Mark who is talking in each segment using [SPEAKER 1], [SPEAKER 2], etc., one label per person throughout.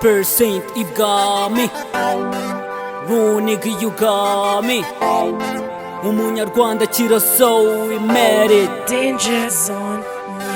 [SPEAKER 1] 100% you got me. Real nigga you got me. Umunyarwanda Kiraso we made it.
[SPEAKER 2] Danger Zone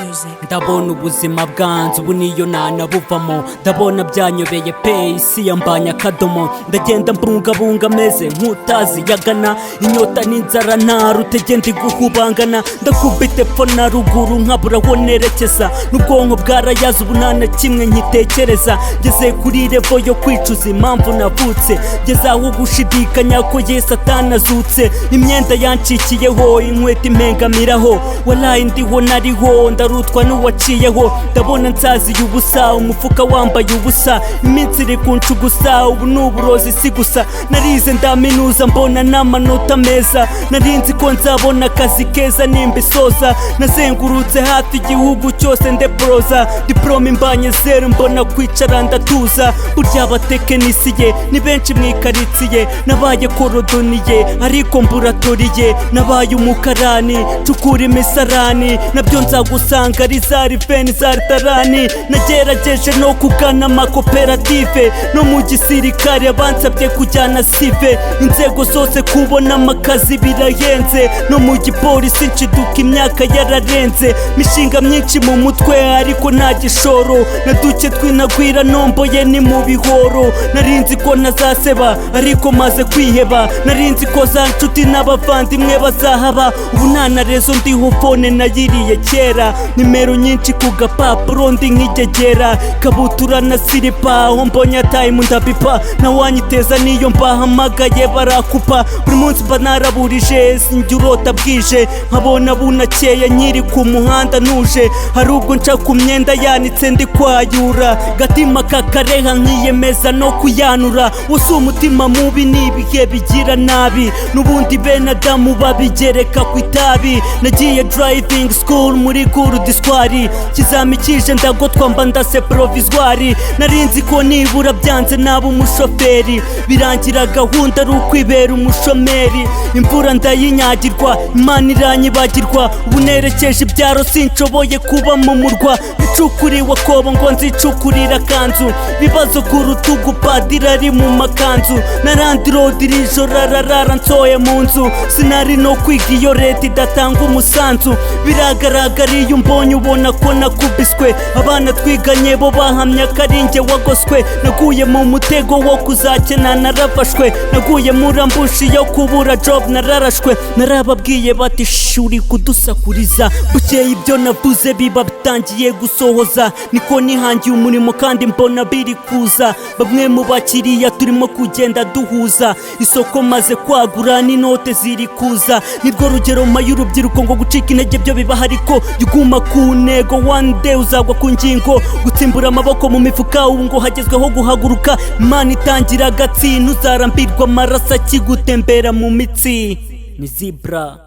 [SPEAKER 2] Music.
[SPEAKER 1] Ndabona ubuzima bwanze ubu niyo nanabuvamo, ndabona byanyobeye pe isi yambanya akadomo, ndagenda mbungabunga meze nk'utazi yagana, inyota n'inzara ntarutege ndi guhubangana, ndakubita epfo na ruguru nkabura aho nerekeza, n'ubwonko bwarayaze ubu nta na kimwe nkitekereza, ngeze kuri revo yo kwicuza impamvu navutse, ngeze aho gushidikanya ko Yesu atanazutse, imyenda yancikiyeho inkweto impengamiraho, walayi ndiho nariho ndarutwa n'uwaciyeho, ndabona nsaziye ubusa umufuka wambaye ubusa, iminsi iri kuncugusa ubu n'uburozi si gusa, narize ndaminuza mbona n'amanota meza, narinzi ko nzabona akazi keza nimbisoza, nazengurutse hafi igihugu cyose ndeporoza, diplome imbanye zeru mbona kwicara ndatuza, burya abatekinisiye ni benshi mwikaritsiye, nabaye korodoniye ariko mburatoriye, nabaye umukarani cukura imisarani, nabyo nzagusanga ari za riveni za ritarani, nagerageje no kugana amakoperative, no mu gisirikare bansabye kujyana sive, inzego zose kubona amakazi birayenze, no mu gipolisi nshiduka imyaka yararenze, mishinga myinshi mu mutwe ariko nta gishoro, naduke twinagwira nomboye ni mu bihoro, narinzi ko ntazaseba ariko maze kwiheba, narinzi ko za nshuti n'abavandimwe bazahaba, ubu nta na rezo ndiho fone nayiriye kera, nimero nyinshi ku gapapuro ndi nk'igegera, kabutura na silipa aho mbonye time ndabipa, ntawanyiteza niyo mbahamagaye barakupa, buri munsi mba naraburije sinjya urota bwije, nkabona bunakeye nkiri ku muhanda ntuje, hari ubwo nca ku myenda yanitse ndi kwayura, gatima kakareha nkiyemeza no kuyanura, wose umutima mubi n'ibihe bigira nabi, n'ubundi bene Adamu babigereka ku itabi, nagiye driving school muri cours d'histoire, kizami kije ndagotwa mba ndase provisoire, narinzi ko nibura byanze naba umushoferi, birangira gahunda ari ukwibera umushomeri, imvura ndayinyagirwa Imana iranyibagirwa, ubu nerekeje ibyaro sinshoboye kuba mu murwa, icukuriwe akobo ngo nzicukurira kanzu, bibazo ku rutugu padiri ari mu makanzu, narandi road rijoro ararara nsoye mu nzu, sinari no kwiga iyo leta idatanga umusanzu, biragaragara iyo mbonye ubona ko nakubiswe, abana twiganye bo bahamya ko ari njye wagoswe, naguye mu mutego wo kuzakena narafashwe, naguye muri ambushi yo kubura job nararashwe, narababwiye bati shuri kudusakuriza, bukeye ibyo navuze biba bitangiye gusohoza, niko nihangiye umurimo kandi mbona biri kuza, bamwe mu bakiriya turimo kugenda duhuza, isoko maze kwagura n'inote ziri kuza, nirwo rugero mpaye urubyiruko ngo gucika intege byo bibaho, ariko yuguma ku ntego one day uzagwa ku ngingo, gutsimbura amaboko mu mifuka ubu ngo hagezweho guhaguruka, Imana itangira agatsi ntuzarambirwa amaraso akigutembera mu mitsi, ni Zebra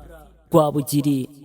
[SPEAKER 1] Rwabugiri.